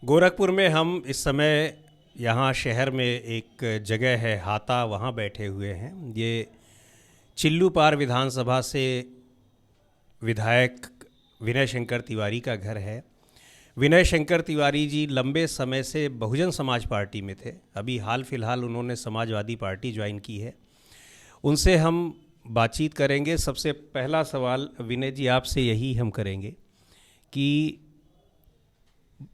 गोरखपुर में हम इस समय यहाँ शहर में एक जगह है हाता, वहाँ बैठे हुए हैं। ये चिल्लूपार विधानसभा से विधायक विनय शंकर तिवारी का घर है। विनय शंकर तिवारी जी लंबे समय से बहुजन समाज पार्टी में थे। अभी हाल फिलहाल उन्होंने समाजवादी पार्टी ज्वाइन की है। उनसे हम बातचीत करेंगे। सबसे पहला सवाल विनय जी आपसे यही हम करेंगे कि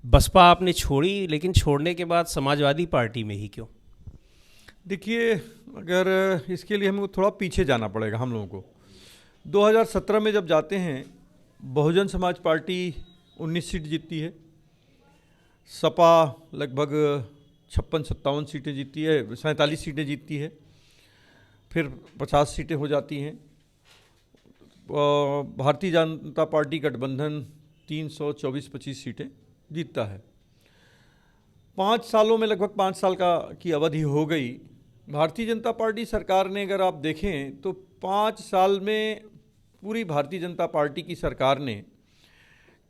बसपा आपने छोड़ी, लेकिन छोड़ने के बाद समाजवादी पार्टी में ही क्यों? देखिए, अगर इसके लिए हमको थोड़ा पीछे जाना पड़ेगा हम लोगों को। 2017 में जब जाते हैं, बहुजन समाज पार्टी 19 सीट जीतती है, सपा लगभग 56-57 सीटें जीतती है, 47 सीटें जीतती है, फिर 50 सीटें हो जाती हैं। भारतीय जनता पार्टी गठबंधन 324-25 सीटें जीतता है। 5 सालों में लगभग 5 साल की अवधि हो गई। भारतीय जनता पार्टी सरकार ने अगर आप देखें तो 5 साल में पूरी भारतीय जनता पार्टी की सरकार ने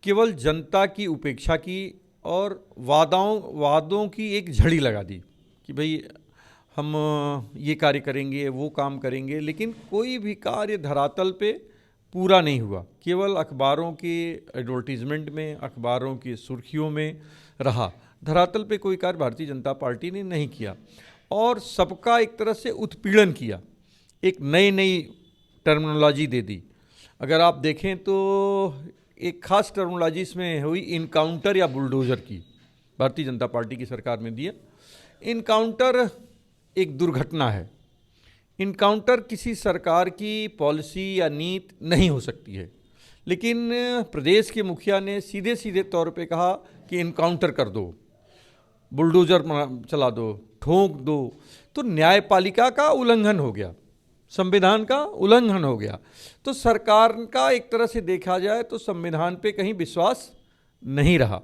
केवल जनता की उपेक्षा की और वादों की एक झड़ी लगा दी कि भाई हम ये कार्य करेंगे, वो काम करेंगे, लेकिन कोई भी कार्य धरातल पे पूरा नहीं हुआ। केवल अखबारों के एडवर्टीजमेंट में, अखबारों की सुर्खियों में रहा। धरातल पे कोई कार्य भारतीय जनता पार्टी ने नहीं किया और सबका एक तरह से उत्पीड़न किया। एक नई टर्मिनोलॉजी दे दी। अगर आप देखें तो एक खास टर्मिनोलॉजी इसमें हुई इनकाउंटर या बुलडोज़र की, भारतीय जनता पार्टी की सरकार में दिया। इनकाउंटर एक दुर्घटना है। इनकाउंटर किसी सरकार की पॉलिसी या नीति नहीं हो सकती है, लेकिन प्रदेश के मुखिया ने सीधे तौर पे कहा कि इनकाउंटर कर दो, बुलडोज़र चला दो, ठोक दो। तो न्यायपालिका का उल्लंघन हो गया, संविधान का उल्लंघन हो गया। तो सरकार का एक तरह से देखा जाए तो संविधान पे कहीं विश्वास नहीं रहा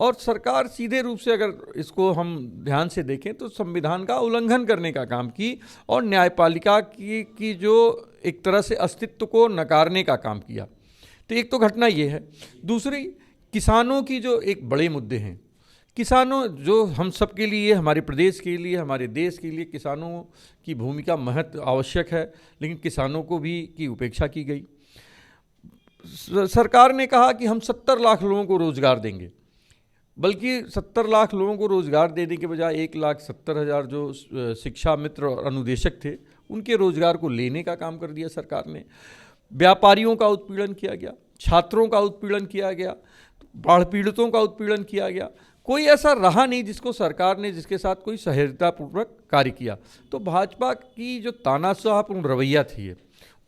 और सरकार सीधे रूप से अगर इसको हम ध्यान से देखें तो संविधान का उल्लंघन करने का काम की और न्यायपालिका की जो एक तरह से अस्तित्व को नकारने का काम किया। तो एक तो घटना ये है। दूसरी, किसानों की जो एक बड़े मुद्दे हैं, किसानों जो हम सब के लिए, हमारे प्रदेश के लिए, हमारे देश के लिए किसानों की भूमिका महत्व आवश्यक है, लेकिन किसानों को भी की उपेक्षा की गई। सरकार ने कहा कि हम 70 लाख लोगों को रोजगार देंगे, बल्कि 70 लाख लोगों को रोजगार देने के बजाय 1,70,000 जो शिक्षा मित्र और अनुदेशक थे उनके रोजगार को लेने का काम कर दिया सरकार ने। व्यापारियों का उत्पीड़न किया गया, छात्रों का उत्पीड़न किया गया, बाढ़ पीड़ितों का उत्पीड़न किया गया। कोई ऐसा रहा नहीं जिसको सरकार ने, जिसके साथ कोई सह्यतापूर्वक कार्य किया। तो भाजपा की जो तानाशाहपूर्ण रवैया थी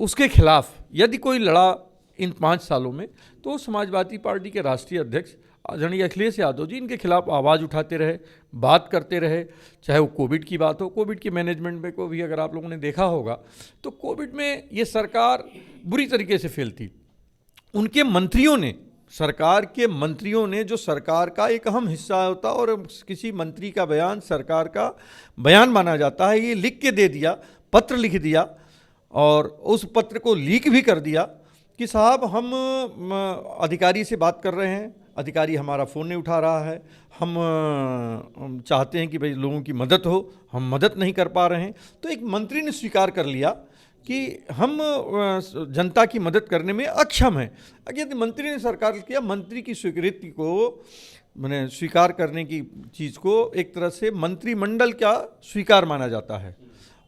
उसके खिलाफ यदि कोई लड़ा इन 5 सालों में, तो समाजवादी पार्टी के राष्ट्रीय अध्यक्ष आदरणीय अखिलेश यादव जी इनके खिलाफ आवाज़ उठाते रहे, बात करते रहे। चाहे वो कोविड की बात हो, कोविड के मैनेजमेंट में को भी अगर आप लोगों ने देखा होगा तो कोविड में ये सरकार बुरी तरीके से फेल थी। उनके मंत्रियों ने, सरकार के मंत्रियों ने, जो सरकार का एक अहम हिस्सा होता और किसी मंत्री का बयान सरकार का बयान माना जाता है, ये लिख के दे दिया, पत्र लिख दिया और उस पत्र को लीक भी कर दिया कि साहब हम अधिकारी से बात कर रहे हैं, अधिकारी हमारा फ़ोन नहीं उठा रहा है, हम चाहते हैं कि भाई लोगों की मदद हो, हम मदद नहीं कर पा रहे हैं। तो एक मंत्री ने स्वीकार कर लिया कि हम जनता की मदद करने में अक्षम हैं। यदि मंत्री ने सरकार किया, मंत्री की स्वीकृति को, मैंने स्वीकार करने की चीज़ को एक तरह से मंत्रिमंडल का स्वीकार माना जाता है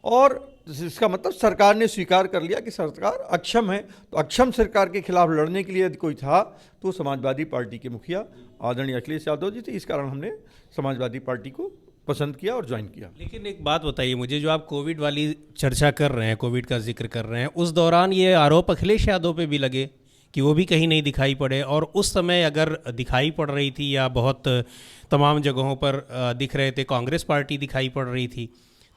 और इसका मतलब सरकार ने स्वीकार कर लिया कि सरकार अक्षम है। तो अक्षम सरकार के खिलाफ लड़ने के लिए यदि कोई था तो समाजवादी पार्टी के मुखिया आदरणीय अखिलेश यादव जी थे। इस कारण हमने समाजवादी पार्टी को पसंद किया और ज्वाइन किया। लेकिन एक बात बताइए मुझे, जो आप कोविड वाली चर्चा कर रहे हैं, कोविड का जिक्र कर रहे हैं, उस दौरान ये आरोप अखिलेश यादव पे भी लगे कि वो भी कहीं नहीं दिखाई पड़े, और उस समय अगर दिखाई पड़ रही थी या बहुत तमाम जगहों पर दिख रहे थे, कांग्रेस पार्टी दिखाई पड़ रही थी,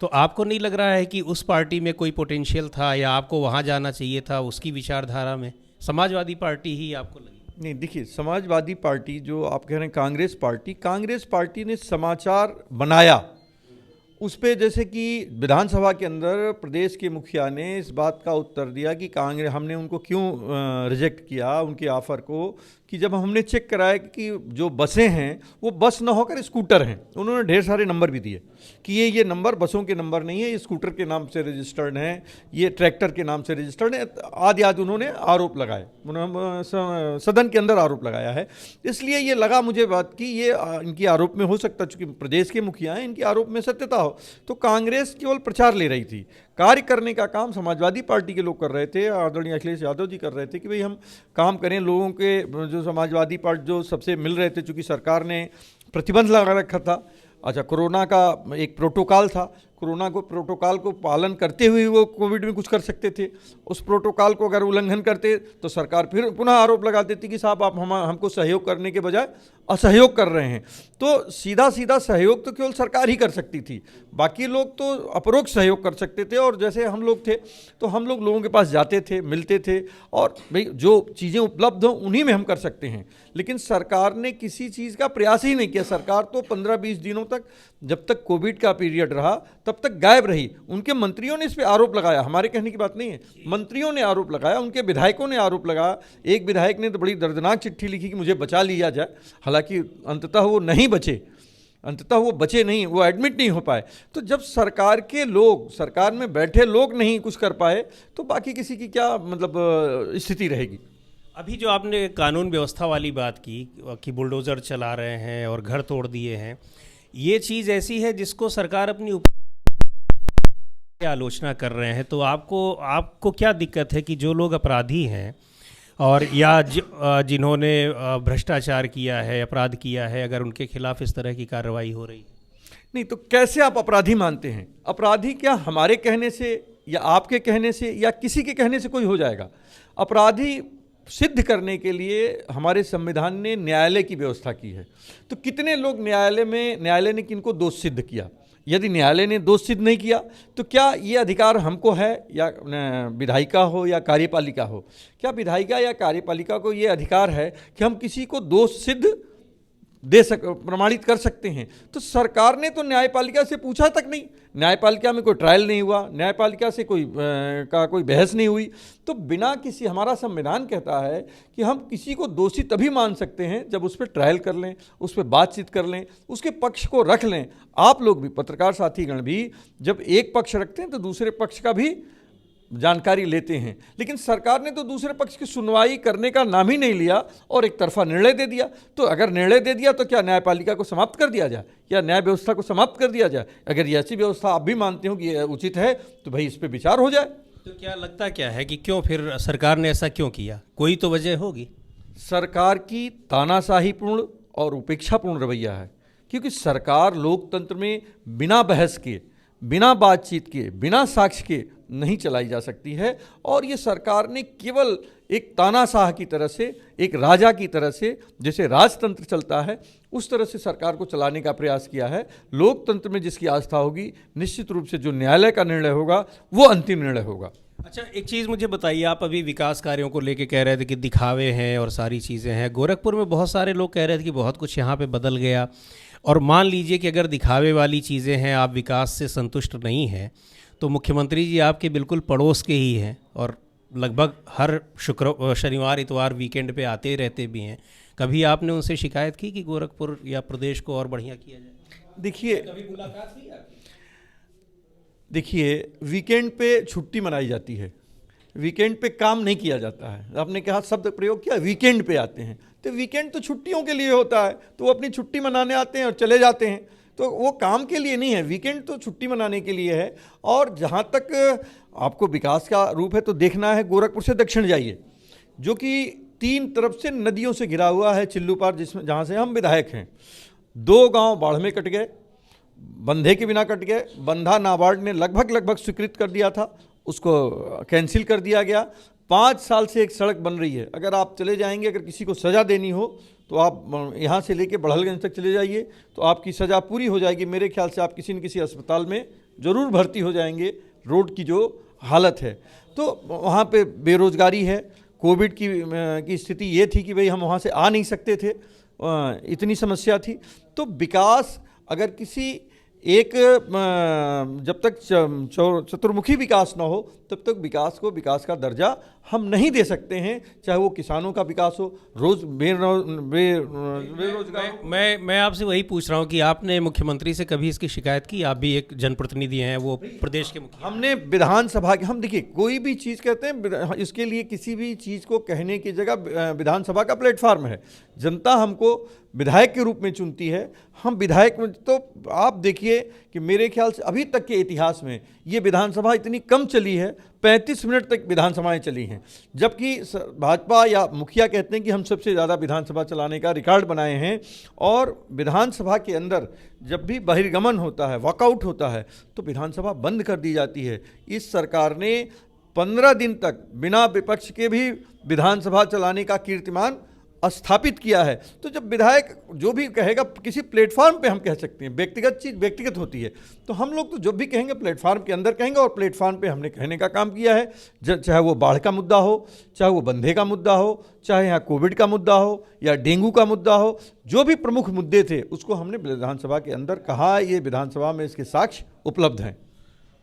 तो आपको नहीं लग रहा है कि उस पार्टी में कोई पोटेंशियल था या आपको वहाँ जाना चाहिए था उसकी विचारधारा में? समाजवादी पार्टी ही आपको लगी? नहीं, देखिए, समाजवादी पार्टी जो आप कह रहे हैं, कांग्रेस पार्टी ने समाचार बनाया उस पर, जैसे कि विधानसभा के अंदर प्रदेश के मुखिया ने इस बात का उत्तर दिया कि कांग्रेस, हमने उनको क्यों रिजेक्ट किया, उनके ऑफ़र को कि जब हमने चेक कराया कि जो बसें हैं वो बस ना होकर स्कूटर हैं, उन्होंने ढेर सारे नंबर भी दिए कि ये नंबर बसों के नंबर नहीं है, ये स्कूटर के नाम से रजिस्टर्ड हैं, ये ट्रैक्टर के नाम से रजिस्टर्ड है, आदि आदि उन्होंने आरोप लगाए, सदन के अंदर आरोप लगाया है। इसलिए ये लगा मुझे बात कि ये इनकी आरोप में हो सकता, चूंकि प्रदेश के मुखिया हैं, इनकी आरोप में सत्यता हो। तो कांग्रेस केवल प्रचार ले रही थी, कार्य करने का काम समाजवादी पार्टी के लोग कर रहे थे, आदरणीय अखिलेश यादव जी कर रहे थे कि भाई हम काम करें, लोगों के जो समाजवादी पार्टी जो सबसे मिल रहे थे, चूँकि सरकार ने प्रतिबंध लगा रखा था। अच्छा, कोरोना का एक प्रोटोकॉल था, कोरोना को प्रोटोकॉल को पालन करते हुए वो कोविड में कुछ कर सकते थे, उस प्रोटोकॉल को अगर उल्लंघन करते तो सरकार फिर पुनः आरोप लगा देती कि साहब आप हमको सहयोग करने के बजाय असहयोग कर रहे हैं। तो सीधा सीधा सहयोग तो केवल सरकार ही कर सकती थी, बाकी लोग तो अपरोक्ष सहयोग कर सकते थे। और जैसे हम लोग थे तो हम लोग लोगों के पास जाते थे, मिलते थे, और भाई जो चीज़ें उपलब्ध हों उन्हीं में हम कर सकते हैं। लेकिन सरकार ने किसी चीज़ का प्रयास ही नहीं किया। सरकार तो 15-20 दिनों तक, जब तक कोविड का पीरियड रहा तब तक गायब रही। उनके मंत्रियों ने इस पे आरोप लगाया, हमारे कहने की बात नहीं है, मंत्रियों ने आरोप लगाया, उनके विधायकों ने आरोप लगाया। एक विधायक ने तो बड़ी दर्दनाक चिट्ठी लिखी कि मुझे बचा लिया जाए, हालांकि अंततः वो नहीं बचे, अंततः वो बचे नहीं, वो एडमिट नहीं हो पाए। तो जब सरकार के लोग, सरकार में बैठे लोग नहीं कुछ कर पाए तो बाकी किसी की क्या मतलब स्थिति रहेगी। अभी जो आपने कानून व्यवस्था वाली बात की कि बुलडोज़र चला रहे हैं और घर तोड़ दिए हैं, ये चीज़ ऐसी है जिसको सरकार अपनी आलोचना कर रहे हैं, तो आपको क्या दिक्कत है कि जो लोग अपराधी हैं और या जिन्होंने भ्रष्टाचार किया है, अपराध किया है, अगर उनके खिलाफ इस तरह की कार्रवाई हो रही है? नहीं तो कैसे आप अपराधी मानते हैं? अपराधी क्या हमारे कहने से या आपके कहने से या किसी के कहने से कोई हो जाएगा? अपराधी सिद्ध करने के लिए हमारे संविधान ने न्यायालय की व्यवस्था की है। तो कितने लोग न्यायालय ने किनको दोष सिद्ध किया? यदि न्यायालय ने दोष सिद्ध नहीं किया तो क्या ये अधिकार हमको है, या विधायिका हो या कार्यपालिका हो, क्या विधायिका या कार्यपालिका को ये अधिकार है कि हम किसी को दोष सिद्ध प्रमाणित कर सकते हैं? तो सरकार ने तो न्यायपालिका से पूछा तक नहीं, न्यायपालिका में कोई ट्रायल नहीं हुआ, न्यायपालिका से कोई बहस नहीं हुई। तो बिना किसी, हमारा संविधान कहता है कि हम किसी को दोषी तभी मान सकते हैं जब उस पर ट्रायल कर लें, उस पर बातचीत कर लें, उसके पक्ष को रख लें। आप लोग भी, पत्रकार साथीगण भी, जब एक पक्ष रखते हैं तो दूसरे पक्ष का भी जानकारी लेते हैं। लेकिन सरकार ने तो दूसरे पक्ष की सुनवाई करने का नाम ही नहीं लिया और एक तरफा निर्णय दे दिया। तो अगर निर्णय दे दिया तो क्या न्यायपालिका को समाप्त कर दिया जाए या न्याय व्यवस्था को समाप्त कर दिया जाए? अगर ये ऐसी व्यवस्था आप भी मानते हो कि ये उचित है तो भाई इस पर विचार हो जाए। तो क्या लगता क्या है कि क्यों फिर सरकार ने ऐसा क्यों किया? कोई तो वजह होगी। सरकार की तानाशाहीपूर्ण और उपेक्षापूर्ण रवैया है, क्योंकि सरकार लोकतंत्र में बिना बहस के, बिना बातचीत के, बिना साक्ष्य के नहीं चलाई जा सकती है। और ये सरकार ने केवल एक तानाशाह की तरह से, एक राजा की तरह से, जैसे राजतंत्र चलता है उस तरह से सरकार को चलाने का प्रयास किया है। लोकतंत्र में जिसकी आस्था होगी, निश्चित रूप से जो न्यायालय का निर्णय होगा वो अंतिम निर्णय होगा। अच्छा, एक चीज़ मुझे बताइए, आप अभी विकास कार्यों को लेके कह रहे थे कि दिखावे हैं और सारी चीज़ें हैं। गोरखपुर में बहुत सारे लोग कह रहे थे कि बहुत कुछ यहाँ पे बदल गया, और मान लीजिए कि अगर दिखावे वाली चीज़ें हैं, आप विकास से संतुष्ट नहीं हैं, तो मुख्यमंत्री जी आपके बिल्कुल पड़ोस के ही हैं और लगभग हर शनिवार इतवार वीकेंड पे आते रहते भी हैं। कभी आपने उनसे शिकायत की कि गोरखपुर या प्रदेश को और बढ़िया किया जाए? देखिए, कभी मुलाकात हुई आपकी? देखिए, वीकेंड पे छुट्टी मनाई जाती है, वीकेंड पे काम नहीं किया जाता है। आपने कहा शब्द प्रयोग किया, वीकेंड पे आते हैं, तो वीकेंड तो छुट्टियों के लिए होता है, तो वो अपनी छुट्टी मनाने आते हैं और चले जाते हैं। तो वो काम के लिए नहीं है, वीकेंड तो छुट्टी मनाने के लिए है। और जहाँ तक आपको विकास का रूप है तो देखना है, गोरखपुर से दक्षिण जाइए, जो कि 3 तरफ से नदियों से घिरा हुआ है, चिल्लू पार, जिसमें जहाँ से हम विधायक हैं। 2 गांव बाढ़ में कट गए, बंधे के बिना कट गए। बंधा नाबार्ड ने लगभग स्वीकृत कर दिया था, उसको कैंसिल कर दिया गया। 5 साल से एक सड़क बन रही है, अगर आप चले जाएंगे, अगर किसी को सज़ा देनी हो तो आप यहाँ से लेके बड़हलगंज तक चले जाइए तो आपकी सज़ा पूरी हो जाएगी। मेरे ख्याल से आप किसी न किसी अस्पताल में ज़रूर भर्ती हो जाएंगे, रोड की जो हालत है। तो वहाँ पे बेरोज़गारी है, कोविड की स्थिति ये थी कि भाई हम वहाँ से आ नहीं सकते थे, इतनी समस्या थी। तो विकास अगर किसी एक जब तक चतुर्मुखी विकास ना हो तब तक विकास को विकास का दर्जा हम नहीं दे सकते हैं, चाहे वो किसानों का विकास हो, बेरोजगार। मैं आपसे वही पूछ रहा हूँ कि आपने मुख्यमंत्री से कभी इसकी शिकायत की? आप भी एक जनप्रतिनिधि हैं, वो प्रदेश के मुखिया। हमने विधानसभा के, हम देखिए कोई भी चीज़ कहते हैं इसके लिए किसी भी चीज़ को कहने की जगह विधानसभा का प्लेटफार्म है। जनता हमको विधायक के रूप में चुनती है, हम विधायक में, तो आप देखिए कि मेरे ख्याल से अभी तक के इतिहास में ये विधानसभा इतनी कम चली है, 35 मिनट तक विधानसभाएं चली हैं, जबकि भाजपा या मुखिया कहते हैं कि हम सबसे ज़्यादा विधानसभा चलाने का रिकॉर्ड बनाए हैं। और विधानसभा के अंदर जब भी बहिर्गमन होता है, वॉकआउट होता है, तो विधानसभा बंद कर दी जाती है। इस सरकार ने 15 दिन तक बिना विपक्ष के भी विधानसभा चलाने का कीर्तिमान स्थापित किया है। तो जब विधायक जो भी कहेगा किसी प्लेटफार्म पे हम कह सकते हैं, व्यक्तिगत चीज़ व्यक्तिगत होती है, तो हम लोग तो जब भी कहेंगे प्लेटफार्म के अंदर कहेंगे, और प्लेटफार्म पे हमने कहने का काम किया है। चाहे वो बाढ़ का मुद्दा हो, चाहे वो बंधे का मुद्दा हो, चाहे यहाँ कोविड का मुद्दा हो या डेंगू का मुद्दा हो, जो भी प्रमुख मुद्दे थे उसको हमने विधानसभा के अंदर कहा। ये विधानसभा में इसके साक्ष्य उपलब्ध हैं।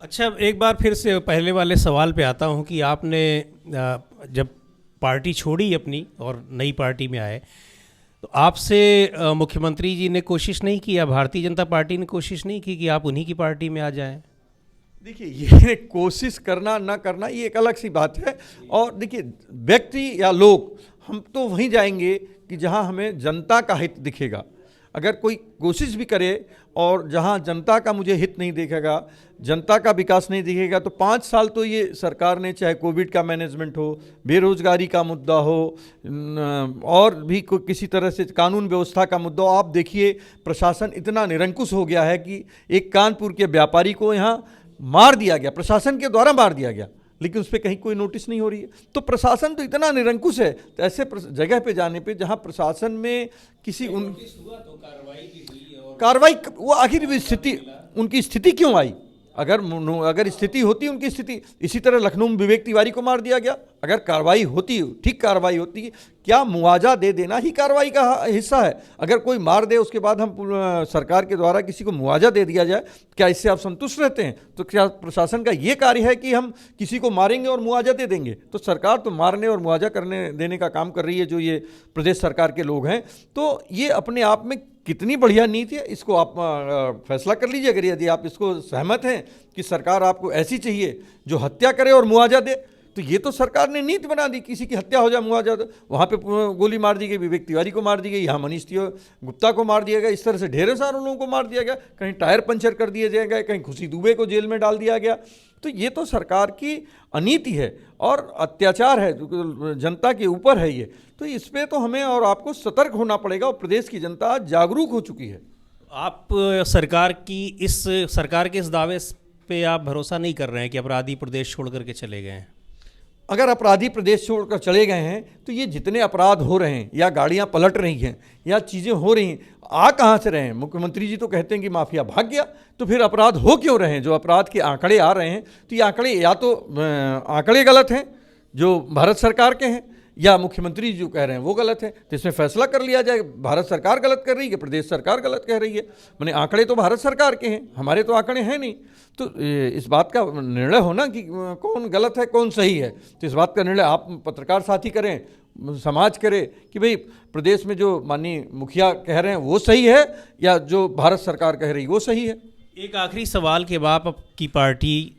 अच्छा, एक बार फिर से पहले वाले सवाल पे आता हूँ कि आपने जब पार्टी छोड़ी अपनी और नई पार्टी में आए, तो आपसे मुख्यमंत्री जी ने कोशिश नहीं की या भारतीय जनता पार्टी ने कोशिश नहीं की कि आप उन्हीं की पार्टी में आ जाएं? देखिए, ये कोशिश करना ना करना ये एक अलग सी बात है। और देखिए, व्यक्ति या लोग, हम तो वहीं जाएंगे कि जहां हमें जनता का हित दिखेगा। अगर कोई कोशिश भी करे और जहां जनता का मुझे हित नहीं दिखेगा, जनता का विकास नहीं दिखेगा, तो 5 साल तो ये सरकार ने, चाहे कोविड का मैनेजमेंट हो, बेरोजगारी का मुद्दा हो, और भी किसी तरह से कानून व्यवस्था का मुद्दा हो, आप देखिए प्रशासन इतना निरंकुश हो गया है कि एक कानपुर के व्यापारी को यहाँ मार दिया गया, प्रशासन के द्वारा मार दिया गया, लेकिन उस पर कहीं कोई नोटिस नहीं हो रही है। तो प्रशासन तो इतना निरंकुश है, तो ऐसे जगह पे जाने पे जहाँ प्रशासन में किसी कार्रवाई, वो आखिर स्थिति, उनकी स्थिति क्यों आई? अगर स्थिति होती उनकी स्थिति, इसी तरह लखनऊ में विवेक तिवारी को मार दिया गया, अगर कार्रवाई होती, ठीक कार्रवाई होती, क्या मुआवजा दे देना ही कार्रवाई का हिस्सा है? अगर कोई मार दे उसके बाद हम सरकार के द्वारा किसी को मुआवजा दे दिया जाए, क्या इससे आप संतुष्ट रहते हैं? तो क्या प्रशासन का ये कार्य है कि हम किसी को मारेंगे और मुआवजा दे देंगे? तो सरकार तो मारने और मुआवजा करने देने का काम कर रही है, जो ये प्रदेश सरकार के लोग हैं। तो ये अपने आप में कितनी बढ़िया नीति है, इसको आप फैसला कर लीजिए। अगर यदि आप इसको सहमत हैं कि सरकार आपको ऐसी चाहिए जो हत्या करे और मुआवजा दे, तो ये तो सरकार ने नीति बना दी, किसी की हत्या हो जाए मुआवजा दो। वहाँ पे गोली मार दी गई, विवेक तिवारी को मार दी गई, यहाँ मनीष गुप्ता को मार दिया गया, इस तरह से ढेरों सारे लोगों को मार दिया गया, कहीं टायर पंचर कर दिए गए, कहीं खुशी दुबे को जेल में डाल दिया गया। तो ये तो सरकार की अनीति है और अत्याचार है, जनता के ऊपर है ये। तो इस पर तो हमें और आपको सतर्क होना पड़ेगा, और प्रदेश की जनता जागरूक हो चुकी है। आप सरकार के इस दावे पे आप भरोसा नहीं कर रहे हैं कि अपराधी प्रदेश छोड़ करके चले गए हैं? अगर अपराधी प्रदेश छोड़कर चले गए हैं तो ये जितने अपराध हो रहे हैं, या गाड़ियां पलट रही हैं, या चीज़ें हो रही हैं, आ कहाँ से रहे हैं? मुख्यमंत्री जी तो कहते हैं कि माफिया भाग गया, तो फिर अपराध हो क्यों रहे हैं? जो अपराध के आंकड़े आ रहे हैं, तो ये आंकड़े या तो आंकड़े गलत हैं जो भारत सरकार के हैं, या मुख्यमंत्री जो कह रहे हैं वो गलत है। तो इसमें फैसला कर लिया जाए, भारत सरकार गलत कर रही है कि प्रदेश सरकार गलत कह रही है। मैंने आंकड़े तो भारत सरकार के हैं, हमारे तो आंकड़े हैं नहीं। तो इस बात का निर्णय होना कि कौन गलत है कौन सही है, तो इस बात का निर्णय आप पत्रकार साथी करें, समाज करे कि भाई प्रदेश में जो माननीय मुखिया कह रहे हैं वो सही है या जो भारत सरकार कह रही है वो सही है। एक आखिरी सवाल के बाद, आपकी पार्टी,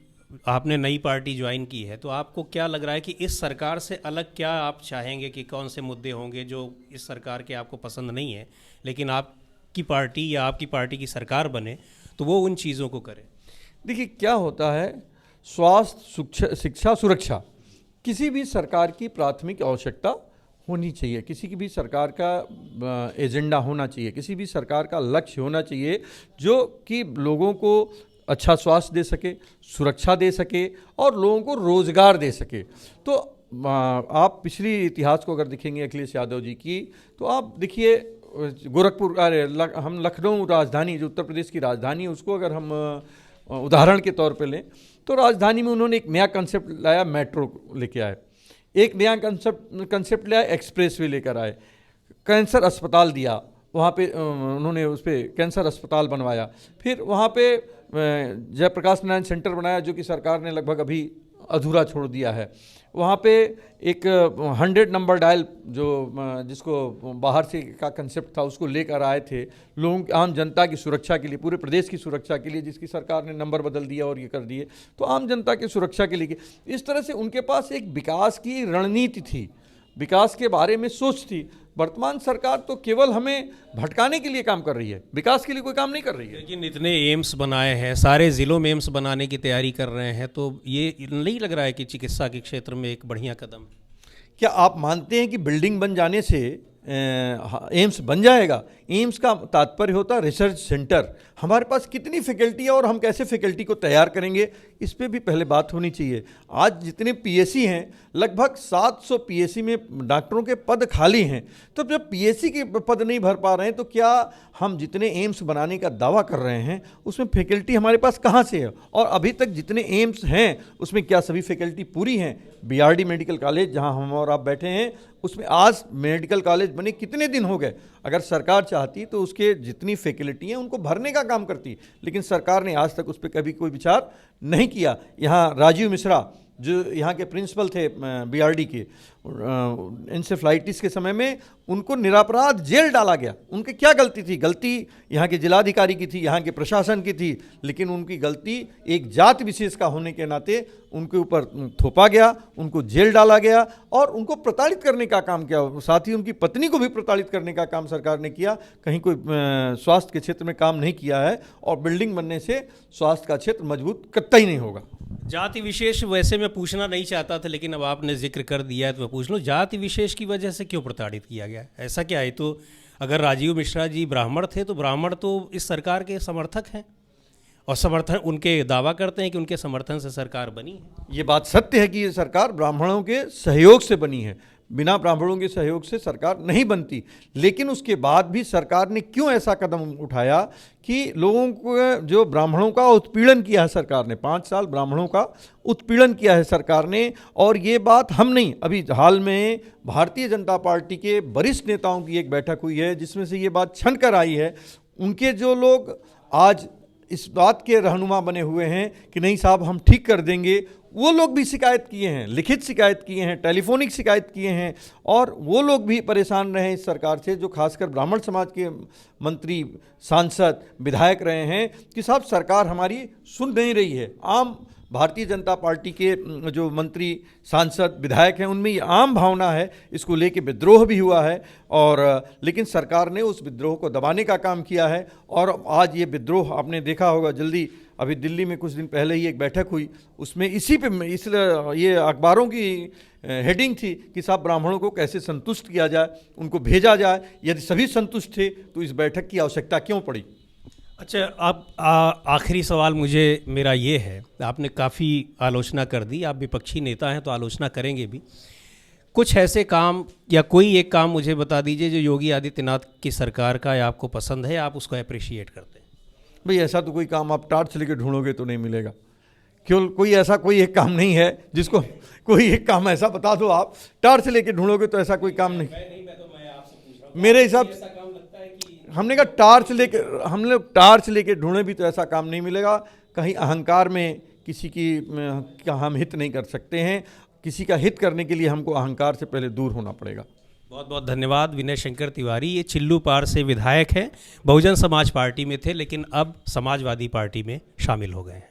आपने नई पार्टी ज्वाइन की है, तो आपको क्या लग रहा है कि इस सरकार से अलग क्या आप चाहेंगे कि कौन से मुद्दे होंगे जो इस सरकार के आपको पसंद नहीं है, लेकिन आपकी पार्टी या आपकी पार्टी की सरकार बने तो वो उन चीज़ों को करे? देखिए, क्या होता है, स्वास्थ्य, शिक्षा, सुरक्षा किसी भी सरकार की प्राथमिक आवश्यकता होनी चाहिए, किसी की भी सरकार का एजेंडा होना चाहिए, किसी भी सरकार का लक्ष्य होना चाहिए जो कि लोगों को अच्छा स्वास्थ्य दे सके, सुरक्षा दे सके और लोगों को रोजगार दे सके। तो आप पिछली इतिहास को अगर देखेंगे अखिलेश यादव जी की, तो आप देखिए गोरखपुर, हम लखनऊ राजधानी, जो उत्तर प्रदेश की राजधानी है, उसको अगर हम उदाहरण के तौर पे लें, तो राजधानी में उन्होंने एक नया कंसेप्ट लाया, मेट्रो लेके आए, एक नया कंसेप्ट लाया, एक्सप्रेस वे लेकर आए, कैंसर अस्पताल दिया, वहाँ पे उन्होंने उस पर कैंसर अस्पताल बनवाया। फिर वहाँ पे जयप्रकाश नारायण सेंटर बनाया, जो कि सरकार ने लगभग अभी अधूरा छोड़ दिया है। वहाँ पे एक 100 नंबर डायल जो जिसको बाहर से का कंसेप्ट था उसको लेकर आए थे लोगों, आम जनता की सुरक्षा के लिए, पूरे प्रदेश की सुरक्षा के लिए, जिसकी सरकार ने नंबर बदल दिया और ये कर दिए। तो आम जनता की सुरक्षा के लिए इस तरह से उनके पास एक विकास की रणनीति थी, विकास के बारे में सोच थी। वर्तमान सरकार तो केवल हमें भटकाने के लिए काम कर रही है, विकास के लिए कोई काम नहीं कर रही है। लेकिन इतने एम्स बनाए हैं, सारे ज़िलों में एम्स बनाने की तैयारी कर रहे हैं, तो ये नहीं लग रहा है कि चिकित्सा के क्षेत्र में एक बढ़िया कदम? क्या आप मानते हैं कि बिल्डिंग बन जाने से एम्स बन जाएगा? एम्स का तात्पर्य होता है रिसर्च सेंटर। हमारे पास कितनी फैकल्टी है और हम कैसे फैकल्टी को तैयार करेंगे, इस पे भी पहले बात होनी चाहिए। आज जितने पीएससी हैं, लगभग 700 पीएससी में डॉक्टरों के पद खाली हैं। तो जब पीएससी के पद नहीं भर पा रहे हैं तो क्या हम जितने एम्स बनाने का दावा कर रहे हैं उसमें फैकल्टी हमारे पास कहाँ से है? और अभी तक जितने एम्स हैं उसमें क्या सभी फैकल्टी पूरी हैं? बीआरडी मेडिकल कॉलेज जहाँ हम और आप बैठे हैं, उसमें आज मेडिकल कॉलेज बने कितने दिन हो गए? अगर सरकार चाहती तो उसके जितनी फैकल्टी हैं उनको भरने का काम करती, लेकिन सरकार ने आज तक उस पर कभी कोई विचार नहीं किया। यहाँ राजीव मिश्रा जो यहाँ के प्रिंसिपल थे बीआरडी के, इंसेफ्लाइटिस के समय में उनको निरपराध जेल डाला गया। उनकी क्या गलती थी? गलती यहाँ के जिलाधिकारी की थी, यहाँ के प्रशासन की थी, लेकिन उनकी गलती एक जाति विशेष का होने के नाते उनके ऊपर थोपा गया, उनको जेल डाला गया और उनको प्रताड़ित करने का काम किया। साथ ही उनकी पत्नी को भी प्रताड़ित करने का काम सरकार ने किया। कहीं कोई स्वास्थ्य के क्षेत्र में काम नहीं किया है और बिल्डिंग बनने से स्वास्थ्य का क्षेत्र मजबूत कतई नहीं होगा। जाति विशेष वैसे मैं पूछना नहीं चाहता था, लेकिन अब आपने जिक्र कर दिया है तो मैं पूछ लूँ, जाति विशेष की वजह से क्यों प्रताड़ित किया गया? ऐसा क्या है? तो अगर राजीव मिश्रा जी ब्राह्मण थे तो ब्राह्मण तो इस सरकार के समर्थक हैं और समर्थन उनके दावा करते हैं कि उनके समर्थन से सरकार बनी है। ये बात सत्य है कि ये सरकार ब्राह्मणों के सहयोग से बनी है, बिना ब्राह्मणों के सहयोग से सरकार नहीं बनती। लेकिन उसके बाद भी सरकार ने क्यों ऐसा कदम उठाया कि लोगों को, जो ब्राह्मणों का उत्पीड़न किया है सरकार ने, 5 साल ब्राह्मणों का उत्पीड़न किया है सरकार ने। और ये बात हम नहीं, अभी हाल में भारतीय जनता पार्टी के वरिष्ठ नेताओं की एक बैठक हुई है जिसमें से ये बात छन कर आई है। उनके जो लोग आज इस बात के रहनुमा बने हुए हैं कि नहीं साहब हम ठीक कर देंगे, वो लोग भी शिकायत किए हैं, लिखित शिकायत किए हैं, टेलीफोनिक शिकायत किए हैं और वो लोग भी परेशान रहे इस सरकार से, जो खासकर ब्राह्मण समाज के मंत्री, सांसद, विधायक रहे हैं कि साहब सरकार हमारी सुन नहीं रही है। आम भारतीय जनता पार्टी के जो मंत्री, सांसद, विधायक हैं उनमें ये आम भावना है, इसको लेके विद्रोह भी हुआ है और लेकिन सरकार ने उस विद्रोह को दबाने का काम किया है। और आज ये विद्रोह आपने देखा होगा, जल्दी अभी दिल्ली में कुछ दिन पहले ही एक बैठक हुई, उसमें इसी पे ये अखबारों की हेडिंग थी कि साहब ब्राह्मणों को कैसे संतुष्ट किया जाए, उनको भेजा जाए। यदि सभी संतुष्ट थे तो इस बैठक की आवश्यकता क्यों पड़ी? अच्छा, अब आखिरी सवाल मेरा ये है, आपने काफ़ी आलोचना कर दी, आप विपक्षी नेता हैं तो आलोचना करेंगे भी। कुछ ऐसे काम या कोई एक काम मुझे बता दीजिए जो योगी आदित्यनाथ की सरकार का है, आपको पसंद है, आप उसको अप्रिशिएट करते हैं। भाई ऐसा तो कोई काम आप टार्च लेके ढूंढोगे तो नहीं मिलेगा। क्यों? कोई एक काम नहीं है जिसको, कोई एक काम ऐसा बता दो आप, टार्च लेके ढूंढोगे तो ऐसा कोई काम नहीं। मेरे हिसाब से हमने कहा हम लोग टार्च लेके ढूंढे भी तो ऐसा काम नहीं मिलेगा। कहीं अहंकार में किसी का हम हित नहीं कर सकते हैं, किसी का हित करने के लिए हमको अहंकार से पहले दूर होना पड़ेगा। बहुत बहुत धन्यवाद विनय शंकर तिवारी। ये चिल्लूपार से विधायक हैं, बहुजन समाज पार्टी में थे लेकिन अब समाजवादी पार्टी में शामिल हो गए हैं।